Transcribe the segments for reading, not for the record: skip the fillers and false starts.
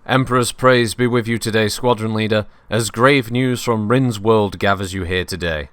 Emperor's praise be with you today, Squadron Leader, as grave news from Rin's world gathers you here today.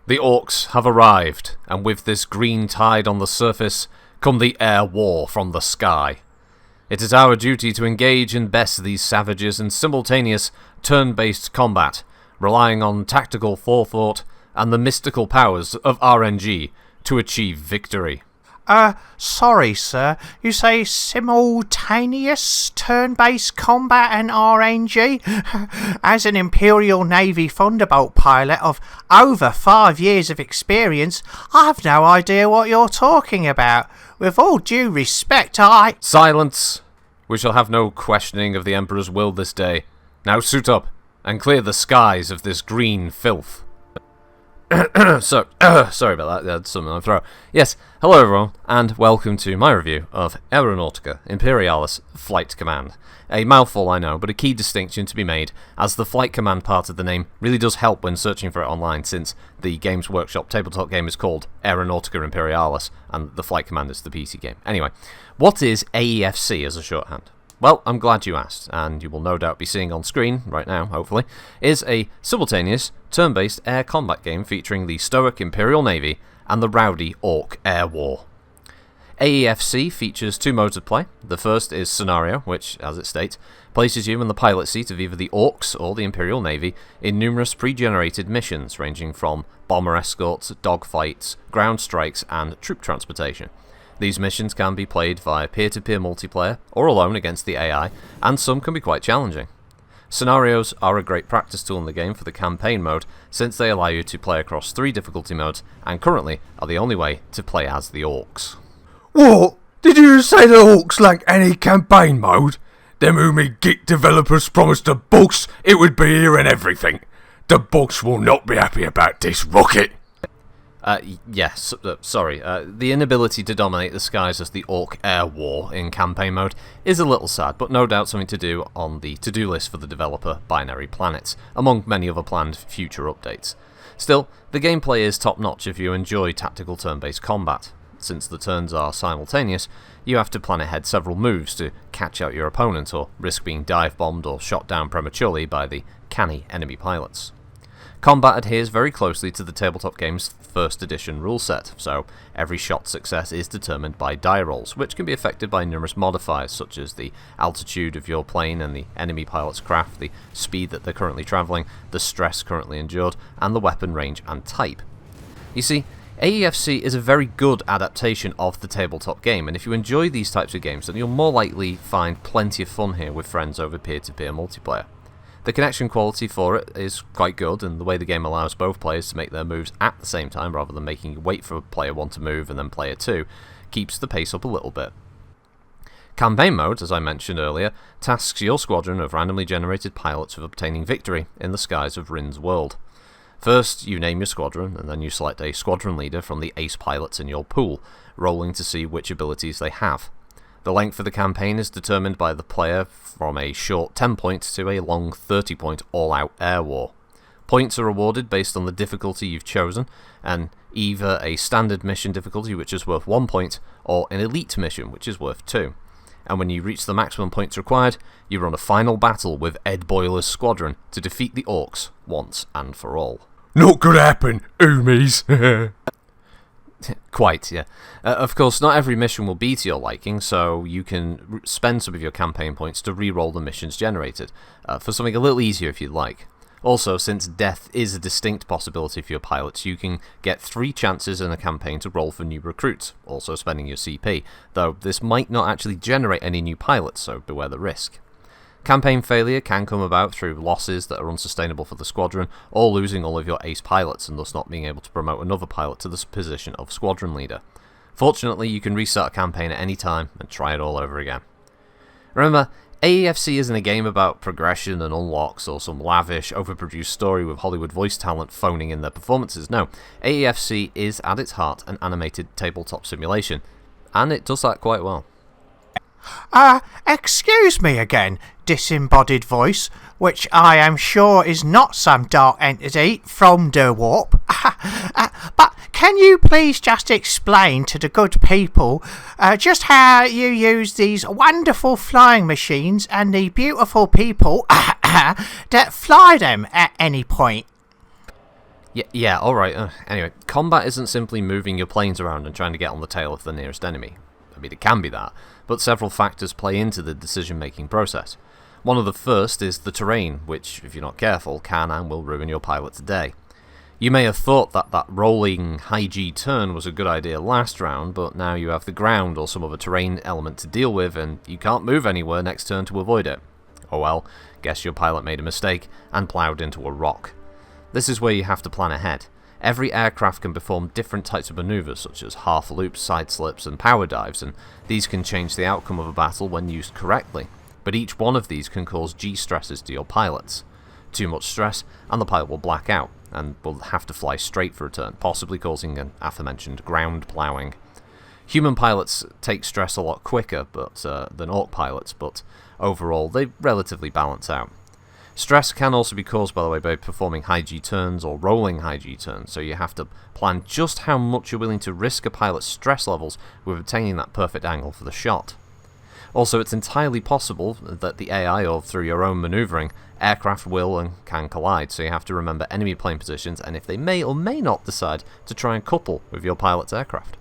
The Orcs have arrived, and with this green tide on the surface, come the air war from the sky. It is our duty to engage and best these savages in simultaneous, turn-based combat, relying on tactical forethought and the mystical powers of RNG to achieve victory. Sorry, sir. You say simultaneous turn-based combat and RNG? As an Imperial Navy Thunderbolt pilot of over 5 years of experience, I have no idea what you're talking about. With all due respect, Silence! We shall have no questioning of the Emperor's will this day. Now suit up, and clear the skies of this green filth. Sorry about that, I had something on my throat. Yes, hello everyone, and welcome to my review of Aeronautica Imperialis Flight Command. A mouthful, I know, but a key distinction to be made, as the flight command part of the name really does help when searching for it online, since the Games Workshop tabletop game is called Aeronautica Imperialis, and the flight command is the PC game. Anyway, what is AEFC as a shorthand? Well, I'm glad you asked, and you will no doubt be seeing on screen, right now, hopefully, is a simultaneous, turn-based air combat game featuring the stoic Imperial Navy and the rowdy Orc Air War. AEFC features 2 modes of play. The first is Scenario, which, as it states, places you in the pilot seat of either the Orcs or the Imperial Navy in numerous pre-generated missions ranging from bomber escorts, dogfights, ground strikes, and troop transportation. These missions can be played via peer-to-peer multiplayer or alone against the AI, and some can be quite challenging. Scenarios are a great practice tool in the game for the campaign mode, since they allow you to play across 3 difficulty modes, and currently are the only way to play as the Orcs. What? Did you say the Orcs lack any campaign mode? Them Umi Geek developers promised the books it would be here and everything. The books will not be happy about this rocket. Yes, sorry. The inability to dominate the skies as the Orc Air War in campaign mode is a little sad, but no doubt something to do on the to-do list for the developer, Binary Planets, among many other planned future updates. Still, the gameplay is top-notch if you enjoy tactical turn-based combat. Since the turns are simultaneous, you have to plan ahead several moves to catch out your opponent or risk being dive-bombed or shot down prematurely by the canny enemy pilots. Combat adheres very closely to the tabletop game's first edition rule set, so every shot success is determined by die rolls, which can be affected by numerous modifiers such as the altitude of your plane and the enemy pilot's craft, the speed that they're currently travelling, the stress currently endured, and the weapon range and type. You see, AEFC is a very good adaptation of the tabletop game, and if you enjoy these types of games, then you'll more likely find plenty of fun here with friends over peer-to-peer multiplayer. The connection quality for it is quite good, and the way the game allows both players to make their moves at the same time rather than making you wait for player 1 to move and then player 2 keeps the pace up a little bit. Campaign mode, as I mentioned earlier, tasks your squadron of randomly generated pilots with obtaining victory in the skies of Rin's world. First, you name your squadron, and then you select a squadron leader from the ace pilots in your pool, rolling to see which abilities they have. The length of the campaign is determined by the player from a short 10-point to a long 30-point all-out air war. Points are awarded based on the difficulty you've chosen, and either a standard mission difficulty which is worth 1 point, or an elite mission which is worth 2. And when you reach the maximum points required, you run a final battle with Ed Boiler's squadron to defeat the Orcs once and for all. Not gonna happen, Umis. Quite, yeah. Of course, not every mission will be to your liking, so you can spend some of your campaign points to re-roll the missions generated, for something a little easier if you'd like. Also, since death is a distinct possibility for your pilots, you can get 3 chances in a campaign to roll for new recruits, also spending your CP, though this might not actually generate any new pilots, so beware the risk. Campaign failure can come about through losses that are unsustainable for the squadron, or losing all of your ace pilots and thus not being able to promote another pilot to the position of squadron leader. Fortunately, you can restart a campaign at any time and try it all over again. Remember, AEFC isn't a game about progression and unlocks or some lavish, overproduced story with Hollywood voice talent phoning in their performances. No, AEFC is at its heart an animated tabletop simulation, and it does that quite well. Excuse me again, disembodied voice, which I am sure is not some dark entity from the warp. But can you please just explain to the good people just how you use these wonderful flying machines and the beautiful people that fly them at any point? Yeah, alright. Anyway, combat isn't simply moving your planes around and trying to get on the tail of the nearest enemy. I mean, it can be that, but several factors play into the decision-making process. One of the first is the terrain, which, if you're not careful, can and will ruin your pilot's day. You may have thought that rolling high-G turn was a good idea last round, but now you have the ground or some other terrain element to deal with, and you can't move anywhere next turn to avoid it. Oh well, guess your pilot made a mistake and ploughed into a rock. This is where you have to plan ahead. Every aircraft can perform different types of maneuvers, such as half loops, side slips, and power dives, and these can change the outcome of a battle when used correctly. But each one of these can cause G-stresses to your pilots. Too much stress, and the pilot will black out, and will have to fly straight for a turn, possibly causing an aforementioned ground ploughing. Human pilots take stress a lot quicker than Orc pilots, but overall they relatively balance out. Stress can also be caused, by the way, by performing high-G turns or rolling high-G turns, so you have to plan just how much you're willing to risk a pilot's stress levels with obtaining that perfect angle for the shot. Also, it's entirely possible that the AI, or through your own manoeuvring, aircraft will and can collide, so you have to remember enemy plane positions and if they may or may not decide to try and couple with your pilot's aircraft.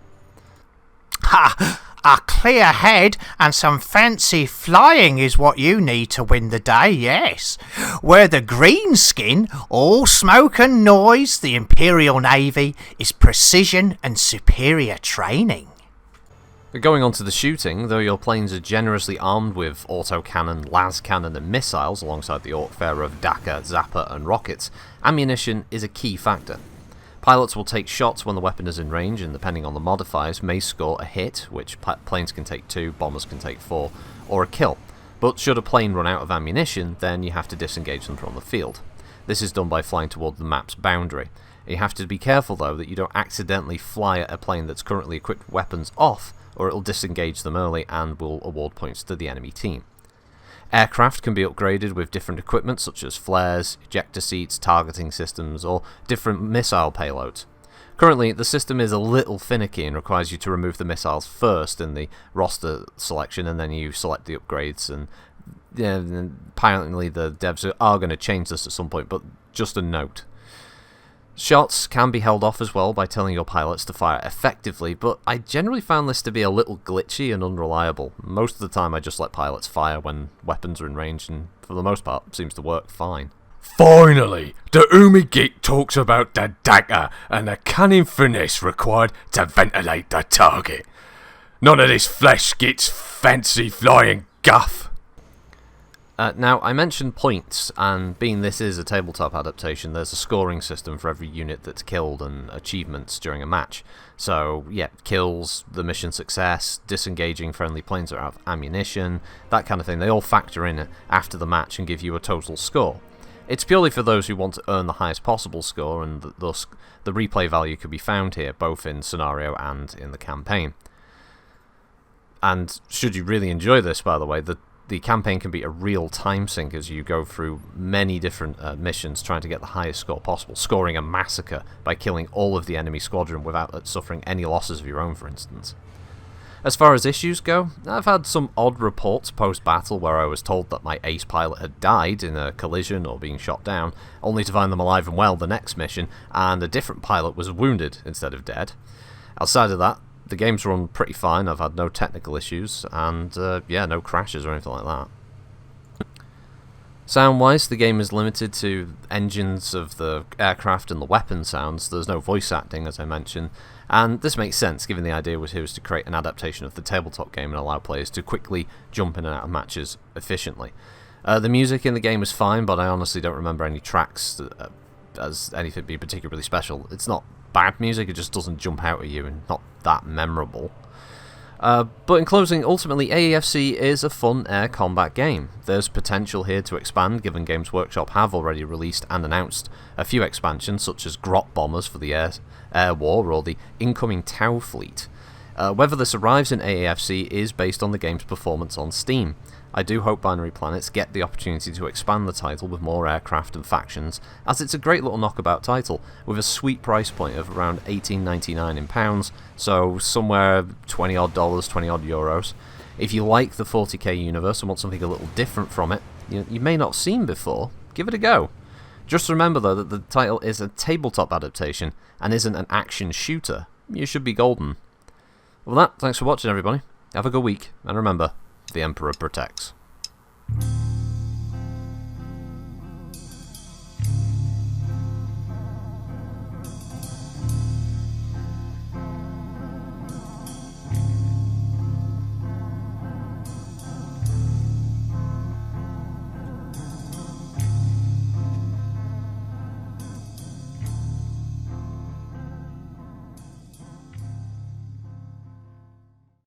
Ha! A clear head and some fancy flying is what you need to win the day, yes. Where the green skin, all smoke and noise, the Imperial Navy is precision and superior training. Going on to the shooting, though your planes are generously armed with autocannon, las cannon and missiles alongside the Orc fare of Dakka, Zappa and rockets, ammunition is a key factor. Pilots will take shots when the weapon is in range and, depending on the modifiers, may score a hit, which planes can take 2, bombers can take 4, or a kill. But should a plane run out of ammunition, then you have to disengage them from the field. This is done by flying toward the map's boundary. You have to be careful, though, that you don't accidentally fly at a plane that's currently equipped with weapons off, or it'll disengage them early and will award points to the enemy team. Aircraft can be upgraded with different equipment such as flares, ejector seats, targeting systems, or different missile payloads. Currently, the system is a little finicky and requires you to remove the missiles first in the roster selection, and then you select the upgrades. And apparently the devs are going to change this at some point, but just a note. Shots can be held off as well by telling your pilots to fire effectively, but I generally found this to be a little glitchy and unreliable. Most of the time I just let pilots fire when weapons are in range, and for the most part seems to work fine. Finally, the Umi Geek talks about the dagger and the cunning finesse required to ventilate the target. None of this flesh gets fancy flying guff. Now, I mentioned points, and being this is a tabletop adaptation, there's a scoring system for every unit that's killed and achievements during a match. So, yeah, kills, the mission success, disengaging friendly planes that are out of ammunition, that kind of thing, they all factor in after the match and give you a total score. It's purely for those who want to earn the highest possible score, and thus the replay value can be found here, both in scenario and in the campaign. And should you really enjoy this, by the way, the campaign can be a real time sink as you go through many different missions trying to get the highest score possible, scoring a massacre by killing all of the enemy squadron without suffering any losses of your own, for instance. As far as issues go, I've had some odd reports post-battle where I was told that my ace pilot had died in a collision or being shot down, only to find them alive and well the next mission, and a different pilot was wounded instead of dead. Outside of that, the game's run pretty fine. I've had no technical issues, and no crashes or anything like that. Sound-wise, the game is limited to engines of the aircraft and the weapon sounds. There's no voice acting, as I mentioned, and this makes sense given the idea was to create an adaptation of the tabletop game and allow players to quickly jump in and out of matches efficiently. The music in the game is fine, but I honestly don't remember any tracks as anything being particularly special. It's not bad music, it just doesn't jump out at you and not that memorable. But in closing, ultimately AEFC is a fun air combat game. There's potential here to expand, given Games Workshop have already released and announced a few expansions such as Grot Bombers for the air war or the incoming Tau fleet. Whether this arrives in AAFC is based on the game's performance on Steam. I do hope Binary Planets get the opportunity to expand the title with more aircraft and factions, as it's a great little knockabout title, with a sweet price point of around $18.99 in pounds, so somewhere $20 odd, €20 odd. If you like the 40k universe and want something a little different from it, you may not have seen before, give it a go. Just remember though that the title is a tabletop adaptation and isn't an action shooter. You should be golden. Well, thanks for watching everybody. Have a good week, and remember, the Emperor protects.